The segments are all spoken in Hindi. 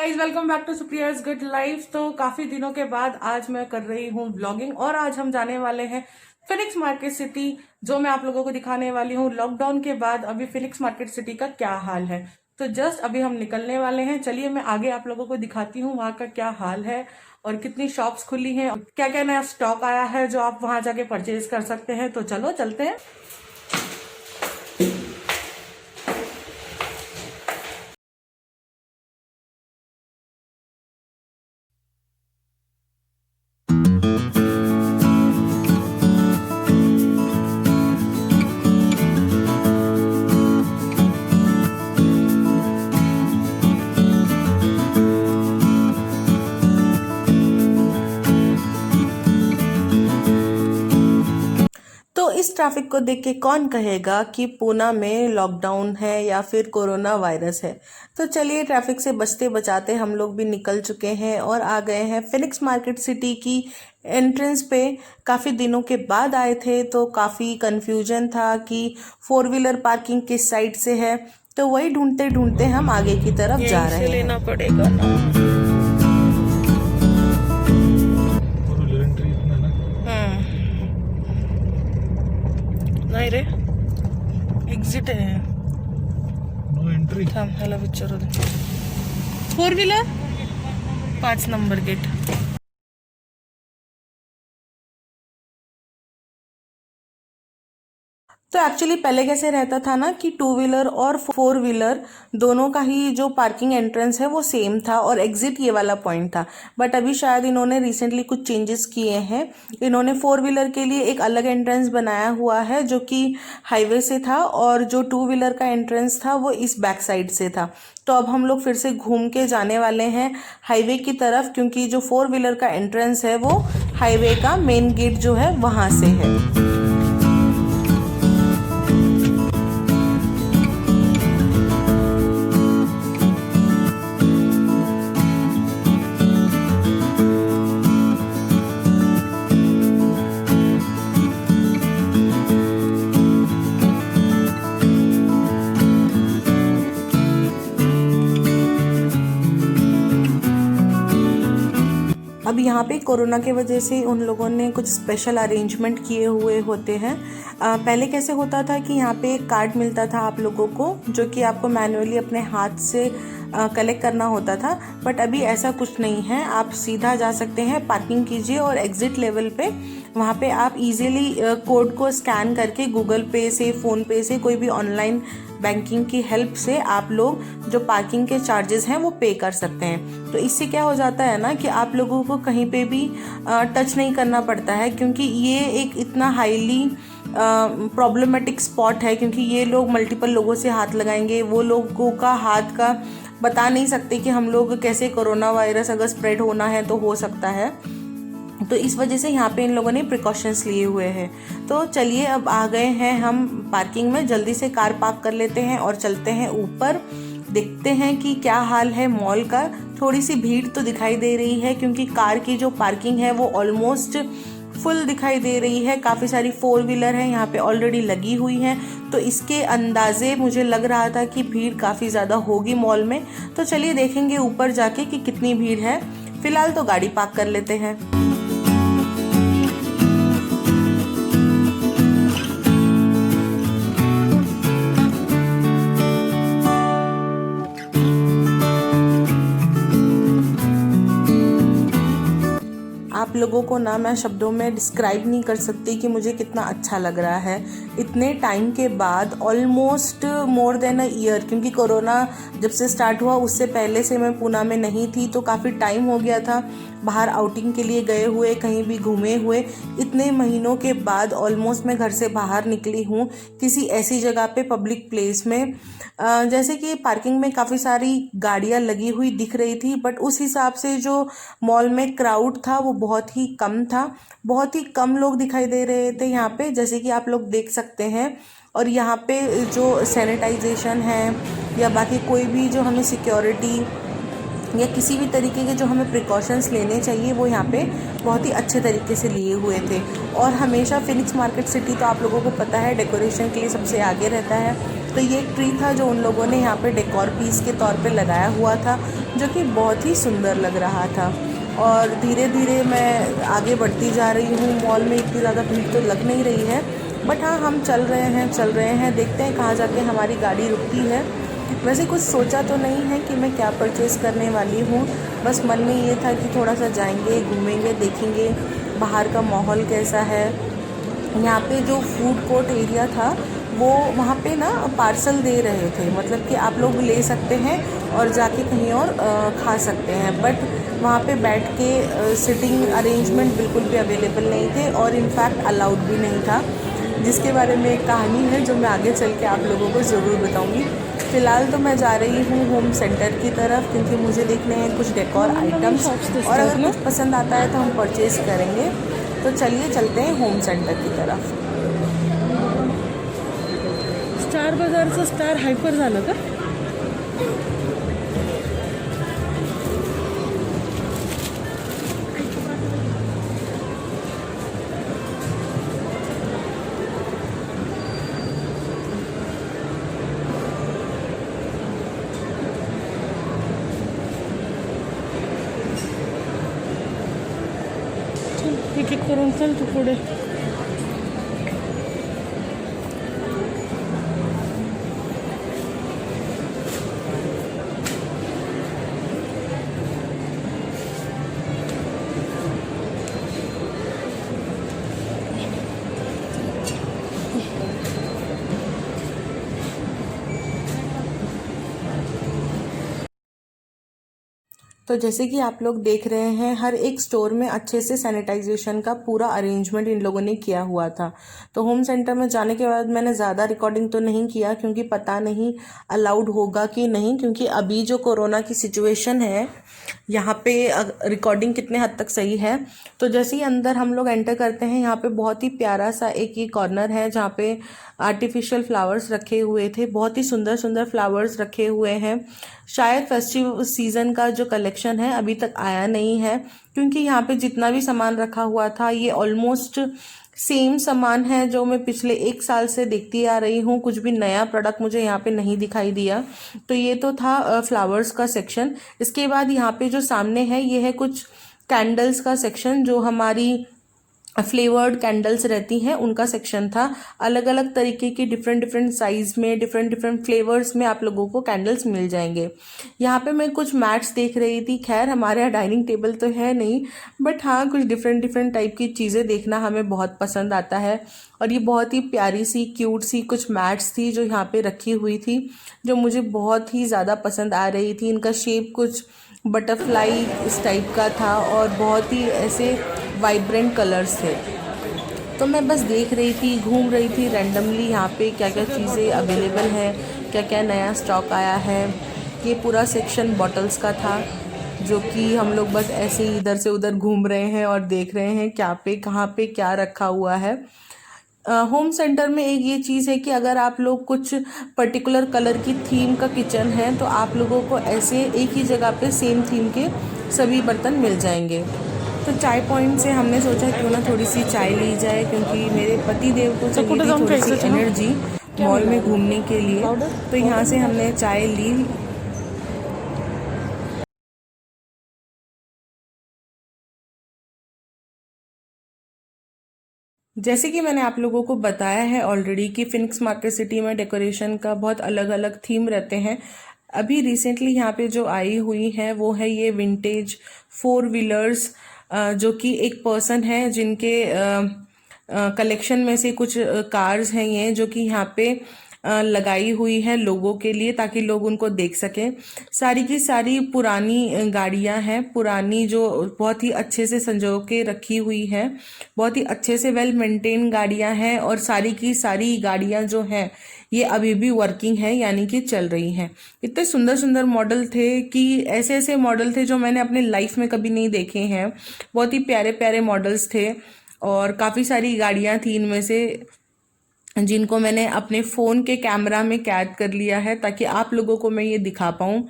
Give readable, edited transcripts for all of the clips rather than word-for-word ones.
Guys, welcome back to Supriya's good life. तो काफी दिनों के बाद आज मैं कर रही हूँ व्लॉगिंग और आज हम जाने वाले हैं फिनिक्स मार्केट सिटी, जो मैं आप लोगों को दिखाने वाली हूँ लॉकडाउन के बाद अभी फिनिक्स मार्केट सिटी का क्या हाल है। तो जस्ट अभी हम निकलने वाले हैं। चलिए मैं आगे आप लोगों को दिखाती हूँ वहाँ का क्या हाल है और कितनी शॉप्स खुली हैं और क्या क्या नया स्टॉक आया है जो आप वहाँ जाके परचेज कर सकते हैं। तो चलो चलते हैं। तो इस ट्रैफिक को देख के कौन कहेगा कि पूना में लॉकडाउन है या फिर कोरोना वायरस है। तो चलिए ट्रैफिक से बचते बचाते हम लोग भी निकल चुके हैं और आ गए हैं फिनिक्स मार्केट सिटी की एंट्रेंस पे। काफ़ी दिनों के बाद आए थे तो काफ़ी कंफ्यूजन था कि फोर व्हीलर पार्किंग किस साइड से है, तो वही ढूंढते ढूंढते हम आगे की तरफ जा रहे हैं। लेना पड़ेगा ना। नाही रे, एक्झिट आहे. No entry. थांब, ह्याला विचारू दे. Four wheeler 5 number gate. तो एक्चुअली पहले कैसे रहता था ना कि टू व्हीलर और फोर व्हीलर दोनों का ही जो पार्किंग एंट्रेंस है वो सेम था और एग्जिट ये वाला पॉइंट था। बट अभी शायद इन्होंने रिसेंटली कुछ चेंजेस किए हैं। इन्होंने फोर व्हीलर के लिए एक अलग एंट्रेंस बनाया हुआ है जो कि हाईवे से था और जो टू व्हीलर का एंट्रेंस था वो इस बैक साइड से था। तो अब हम लोग फिर से घूम के जाने वाले हैं हाईवे की तरफ, क्योंकि जो फोर व्हीलर का एंट्रेंस है वो हाईवे का मेन गेट जो है वहाँ से है। अब यहाँ पे कोरोना के वजह से उन लोगों ने कुछ स्पेशल अरेंजमेंट किए हुए होते हैं। पहले कैसे होता था कि यहाँ पे एक कार्ड मिलता था आप लोगों को, जो कि आपको मैन्युअली अपने हाथ से कलेक्ट करना होता था। बट अभी ऐसा कुछ नहीं है, आप सीधा जा सकते हैं, पार्किंग कीजिए और एग्जिट लेवल पे वहाँ पे आप इजीली कोड को स्कैन करके गूगल पे से, फ़ोन पे से, कोई भी ऑनलाइन बैंकिंग की हेल्प से आप लोग जो पार्किंग के चार्जेस हैं वो पे कर सकते हैं। तो इससे क्या हो जाता है ना कि आप लोगों को कहीं पे भी टच नहीं करना पड़ता है, क्योंकि ये एक इतना हाईली प्रॉब्लमेटिक स्पॉट है, क्योंकि ये लोग मल्टीपल लोगों से हाथ लगाएंगे। वो लोगों का हाथ का बता नहीं सकते कि हम लोग कैसे कोरोना वायरस अगर स्प्रेड होना है तो हो सकता है। तो इस वजह से यहाँ पे इन लोगों ने प्रिकॉशंस लिए हुए हैं। तो चलिए अब आ गए हैं हम पार्किंग में, जल्दी से कार पार्क कर लेते हैं और चलते हैं ऊपर, देखते हैं कि क्या हाल है मॉल का। थोड़ी सी भीड़ तो दिखाई दे रही है क्योंकि कार की जो पार्किंग है वो ऑलमोस्ट फुल दिखाई दे रही है। काफ़ी सारी फोर व्हीलर है यहाँ पे ऑलरेडी लगी हुई हैं, तो इसके अंदाजे मुझे लग रहा था कि भीड़ काफ़ी ज़्यादा होगी मॉल में। तो चलिए देखेंगे ऊपर जाके कि कितनी भीड़ है। फिलहाल तो गाड़ी पार्क कर लेते हैं। आप लोगों को ना मैं शब्दों में डिस्क्राइब नहीं कर सकती कि मुझे कितना अच्छा लग रहा है इतने टाइम के बाद, almost more than a year, क्योंकि कोरोना जब से स्टार्ट हुआ उससे पहले से मैं पूना में नहीं थी, तो काफ़ी टाइम हो गया था बाहर आउटिंग के लिए गए हुए, कहीं भी घूमे हुए। इतने महीनों के बाद ऑलमोस्ट मैं घर से बाहर निकली हूँ किसी ऐसी जगह पे, पब्लिक प्लेस में। जैसे कि पार्किंग में काफ़ी सारी गाड़ियाँ लगी हुई दिख रही थी, बट उस हिसाब से जो मॉल में क्राउड था वो बहुत ही कम था। बहुत ही कम लोग दिखाई दे रहे थे यहाँ पे, जैसे कि आप लोग देख सकते हैं। और यहाँ पे जो सैनिटाइजेशन है या बाकी कोई भी जो हमें सिक्योरिटी या किसी भी तरीके के जो हमें प्रिकॉशंस लेने चाहिए वो यहाँ पे बहुत ही अच्छे तरीके से लिए हुए थे। और हमेशा फिनिक्स मार्केट सिटी तो आप लोगों को पता है डेकोरेशन के लिए सबसे आगे रहता है। तो ये एक ट्री था जो उन लोगों ने यहाँ पे डेकोर पीस के तौर पे लगाया हुआ था, जो कि बहुत ही सुंदर लग रहा था। और धीरे धीरे मैं आगे बढ़ती जा रही हूँ। मॉल में इतनी ज़्यादा भीड़ तो लग नहीं रही है, बट हाँ हम चल रहे हैं, देखते हैं कहाँ जाके हमारी गाड़ी रुकती है। वैसे कुछ सोचा तो नहीं है कि मैं क्या परचेज़ करने वाली हूँ, बस मन में ये था कि थोड़ा सा जाएंगे, घूमेंगे, देखेंगे बाहर का माहौल कैसा है। यहाँ पे जो फूड कोर्ट एरिया था वो वहाँ पे ना पार्सल दे रहे थे, मतलब कि आप लोग ले सकते हैं और जाके कहीं और खा सकते हैं, बट वहाँ पे बैठ के सिटिंग अरेंजमेंट बिल्कुल भी अवेलेबल नहीं थे और इनफैक्ट अलाउड भी नहीं था, जिसके बारे में एक कहानी है जो मैं आगे चल के आप लोगों को ज़रूर बताऊँगी। फ़िलहाल तो मैं जा रही हूँ होम सेंटर की तरफ, क्योंकि मुझे देखने हैं कुछ डेकोर आइटम्स, और अगर कुछ पसंद आता है तो हम परचेज़ करेंगे। तो चलिए चलते हैं होम सेंटर की तरफ। स्टार बाजारचं स्टार हायपर झालं का? एक एक करून चल तू पुढे. तो जैसे कि आप लोग देख रहे हैं, हर एक स्टोर में अच्छे से सैनिटाइजेशन का पूरा अरेंजमेंट इन लोगों ने किया हुआ था। तो होम सेंटर में जाने के बाद मैंने ज़्यादा रिकॉर्डिंग तो नहीं किया, क्योंकि पता नहीं अलाउड होगा कि नहीं, क्योंकि अभी जो कोरोना की सिचुएशन है यहाँ पे रिकॉर्डिंग कितने हद तक सही है। तो जैसे ही अंदर हम लोग एंटर करते हैं, यहाँ पे बहुत ही प्यारा सा एक ये कॉर्नर है जहाँ पे आर्टिफिशियल फ्लावर्स रखे हुए थे, बहुत ही सुंदर सुंदर फ्लावर्स रखे हुए हैं। शायद फेस्टिव सीज़न का जो कलेक्शन है अभी तक आया नहीं है, क्योंकि यहाँ पे जितना भी सामान रखा हुआ था ये ऑलमोस्ट सेम सामान है जो मैं पिछले 1 साल से देखती आ रही हूँ। कुछ भी नया प्रोडक्ट मुझे यहाँ पे नहीं दिखाई दिया। तो ये तो था फ्लावर्स का सेक्शन। इसके बाद यहाँ पे जो सामने है ये है कुछ कैंडल्स का सेक्शन, जो हमारी फ्लेवर्ड कैंडल्स रहती हैं उनका सेक्शन था। अलग अलग तरीके की डिफरेंट डिफरेंट साइज़ में, डिफरेंट डिफरेंट फ्लेवर्स में आप लोगों को कैंडल्स मिल जाएंगे। यहाँ पे मैं कुछ मैट्स देख रही थी। खैर हमारे यहाँ डाइनिंग टेबल तो है नहीं, बट हाँ कुछ डिफरेंट डिफरेंट टाइप की चीज़ें देखना हमें बहुत पसंद आता है। और ये बहुत ही प्यारी सी क्यूट सी कुछ मैट्स थी जो यहाँ पे रखी हुई थी, जो मुझे बहुत ही ज़्यादा पसंद आ रही थी। इनका शेप कुछ बटरफ्लाई इस टाइप का था और बहुत ही ऐसे वाइब्रेंट कलर्स थे। तो मैं बस देख रही थी, घूम रही थी रैंडमली यहाँ पे क्या क्या चीज़ें अवेलेबल है, क्या क्या नया स्टॉक आया है। ये पूरा सेक्शन बॉटल्स का था, जो कि हम लोग बस ऐसे ही इधर से उधर घूम रहे हैं और देख रहे हैं क्या पे कहाँ पे क्या रखा हुआ है। होम सेंटर में एक ये चीज़ है कि अगर आप लोग कुछ पर्टिकुलर कलर की थीम का किचन है तो आप लोगों को ऐसे एक ही जगह पे सेम थीम के सभी बर्तन मिल जाएंगे। तो चाय पॉइंट से हमने सोचा क्यों ना थोड़ी सी चाय ली जाए, क्योंकि मेरे पति देव को चाहिए थी थोड़ी सी एनर्जी मॉल में घूमने के लिए। तो यहाँ से हमने चाय ली। जैसे कि मैंने आप लोगों को बताया है ऑलरेडी कि फिनिक्स मार्केट सिटी में डेकोरेशन का बहुत अलग अलग थीम रहते हैं। अभी रिसेंटली यहाँ पे जो आई हुई है वो है ये विंटेज 4 व्हीलर्स, जो कि एक पर्सन है जिनके कलेक्शन में से कुछ कार्स हैं ये, जो कि यहाँ पे लगाई हुई है लोगों के लिए ताकि लोग उनको देख सकें। सारी की सारी पुरानी गाड़ियां हैं, पुरानी जो बहुत ही अच्छे से संजो के रखी हुई है, बहुत ही अच्छे से वेल मेंटेन गाड़ियां हैं। और सारी की सारी गाड़ियां जो हैं ये अभी भी वर्किंग है, यानी कि चल रही हैं। इतने सुंदर सुंदर मॉडल थे कि ऐसे ऐसे मॉडल थे जो मैंने अपने लाइफ में कभी नहीं देखे हैं। बहुत ही प्यारे प्यारे मॉडल्स थे और काफ़ी सारी गाड़ियां थी इनमें से, जिनको मैंने अपने फ़ोन के कैमरा में कैद कर लिया है ताकि आप लोगों को मैं ये दिखा पाऊँ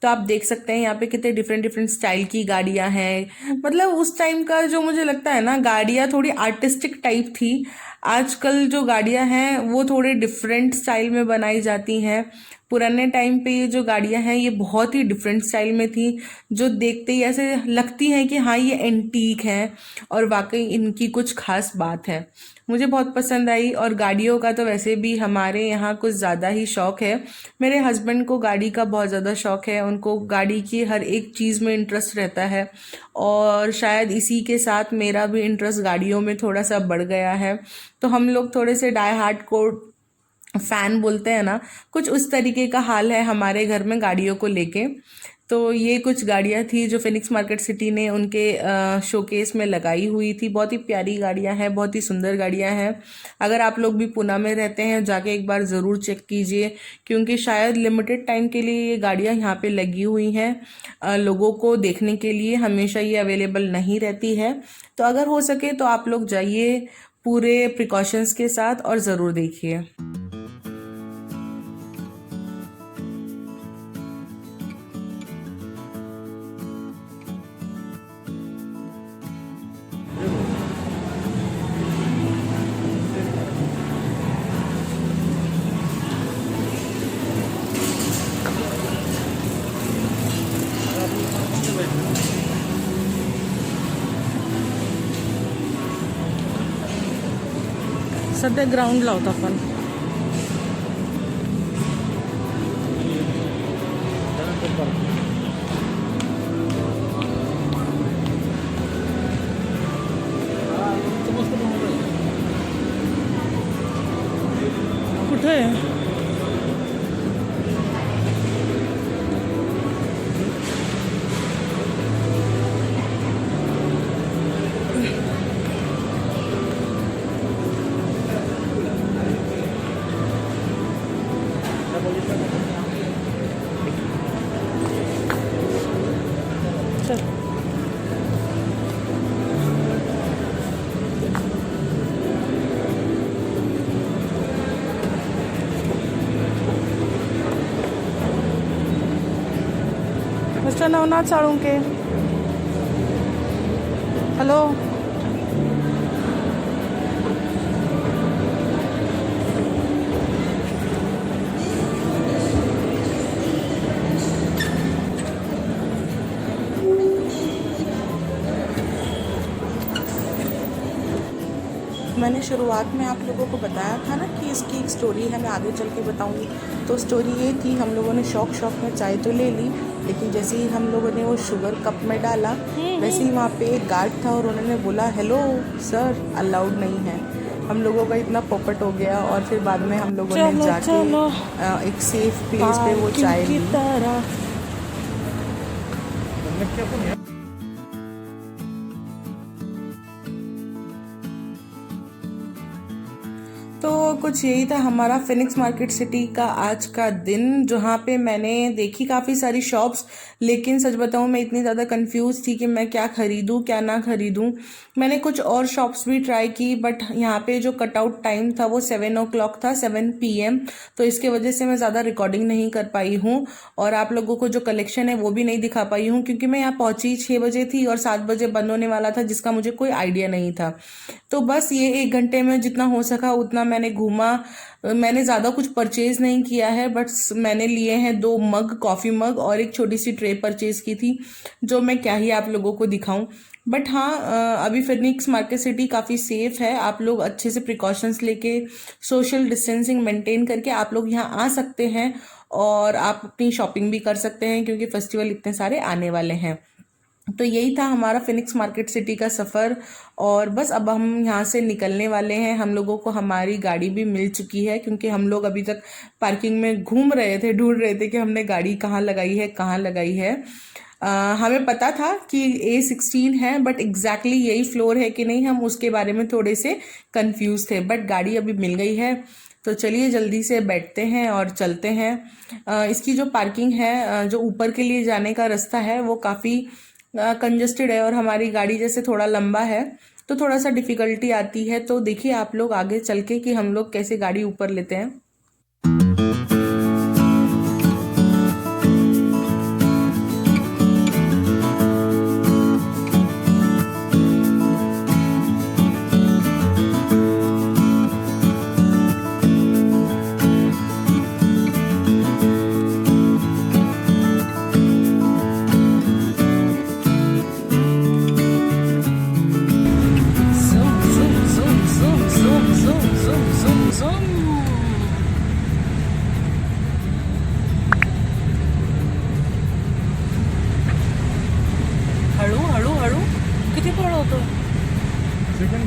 तो आप देख सकते हैं यहाँ पे कितने डिफरेंट डिफरेंट स्टाइल की गाड़ियाँ हैं। मतलब उस टाइम का जो मुझे लगता है ना, गाड़ियाँ थोड़ी आर्टिस्टिक टाइप थी। आजकल जो गाड़ियाँ हैं वो थोड़े डिफरेंट स्टाइल में बनाई जाती हैं। पुराने टाइम पे ये जो गाड़ियाँ हैं ये बहुत ही डिफरेंट स्टाइल में थी, जो देखते ही ऐसे लगती हैं कि हाँ ये एंटीक हैं और वाकई इनकी कुछ खास बात है। मुझे बहुत पसंद आई। और गाड़ियों का तो वैसे भी हमारे यहाँ कुछ ज़्यादा ही शौक है। मेरे हस्बैंड को गाड़ी का बहुत ज़्यादा शौक है, उनको गाड़ी की हर एक चीज़ में इंटरेस्ट रहता है और शायद इसी के साथ मेरा भी इंटरेस्ट गाड़ियों में थोड़ा सा बढ़ गया है। तो हम लोग थोड़े से डाई हार्ड कोर फैन बोलते हैं ना, कुछ उस तरीके का हाल है हमारे घर में गाड़ियों को लेके। तो ये कुछ गाड़ियाँ थी जो फिनिक्स मार्केट सिटी ने उनके शोकेस में लगाई हुई थी। बहुत ही प्यारी गाड़ियाँ हैं, बहुत ही सुंदर गाड़ियाँ हैं। अगर आप लोग भी पुणे में रहते हैं, जाके एक बार ज़रूर चेक कीजिए, क्योंकि शायद लिमिटेड टाइम के लिए ये गाड़ियाँ यहाँ पे लगी हुई हैं। लोगों को देखने के लिए हमेशा ये अवेलेबल नहीं रहती है। तो अगर हो सके तो आप लोग जाइए पूरे प्रिकॉशंस के साथ और ज़रूर देखिए। सध्या ग्राउंडला होता आपण. कुठे आहे? चल. Mister Navnath Salunke, hello. मैंने शुरुआत में आप लोगों को बताया था ना कि इसकी एक स्टोरी है, मैं आगे चल के बताऊंगी। तो स्टोरी ये थी, हम लोगों ने शौक में चाय तो ले ली, लेकिन जैसे ही हम लोगों ने वो शुगर कप में डाला, वैसे ही वहाँ पे एक गार्ड था और उन्होंने बोला हेलो सर, अलाउड नहीं है। हम लोगों का इतना पोपट हो गया और फिर बाद में हम लोगों ने जाके एक सेफ प्लेस पे वो चाय ली। तो कुछ यही था हमारा फिनिक्स मार्केट सिटी का आज का दिन, जहाँ पे मैंने देखी काफ़ी सारी शॉप्स, लेकिन सच बताऊँ मैं इतनी ज़्यादा कंफ्यूज थी कि मैं क्या ख़रीदूँ क्या ना ख़रीदूँ। मैंने कुछ और शॉप्स भी ट्राई की, बट यहाँ पे जो कटआउट टाइम था वो 7 o'clock था, 7 PM। तो इसके वजह से मैं ज़्यादा रिकॉर्डिंग नहीं कर पाई हूँ और आप लोगों को जो कलेक्शन है वो भी नहीं दिखा पाई हूँ, क्योंकि मैं यहाँ पहुँची 6 बजे थी और 7 बजे बंद होने वाला था, जिसका मुझे कोई आइडिया नहीं था। तो बस ये 1 घंटे में जितना हो सका उतना मैंने घूमा। मैंने ज़्यादा कुछ परचेज नहीं किया है, बट मैंने लिए हैं 2 मग, कॉफ़ी मग और एक छोटी सी ट्रे परचेज की थी, जो मैं क्या ही आप लोगों को दिखाऊं। बट हाँ, अभी फिनिक्स मार्केट सिटी काफ़ी सेफ है। आप लोग अच्छे से प्रिकॉशंस लेके, सोशल डिस्टेंसिंग मेंटेन करके आप लोग यहाँ आ सकते हैं और आप अपनी शॉपिंग भी कर सकते हैं, क्योंकि फेस्टिवल इतने सारे आने वाले हैं। तो यही था हमारा फिनिक्स मार्केट सिटी का सफ़र और बस अब हम यहाँ से निकलने वाले हैं। हम लोगों को हमारी गाड़ी भी मिल चुकी है, क्योंकि हम लोग अभी तक पार्किंग में घूम रहे थे, ढूंढ रहे थे कि हमने गाड़ी कहाँ लगाई है कहाँ लगाई है। हमें पता था कि A16 है, बट एग्जैक्टली यही फ्लोर है कि नहीं, हम उसके बारे में थोड़े से कंफ्यूज थे। बट गाड़ी अभी मिल गई है, तो चलिए जल्दी से बैठते हैं और चलते हैं। इसकी जो पार्किंग है, जो ऊपर के लिए जाने का रास्ता है, वो काफ़ी कंजस्टेड है और हमारी गाड़ी जैसे थोड़ा लंबा है तो थोड़ा सा डिफ़िकल्टी आती है। तो देखिए आप लोग आगे चल के कि हम लोग कैसे गाड़ी ऊपर लेते हैं।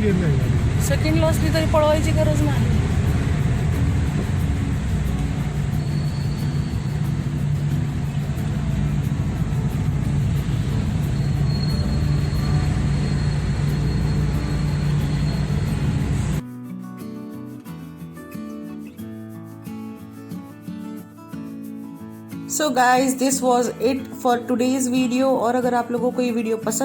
गिअरला आहे गाडी. सेकंडला असली तरी पळवायची गरज नाही. So guys this was it for today's video. और अगर आप लोगों को ये वीडियो पसंद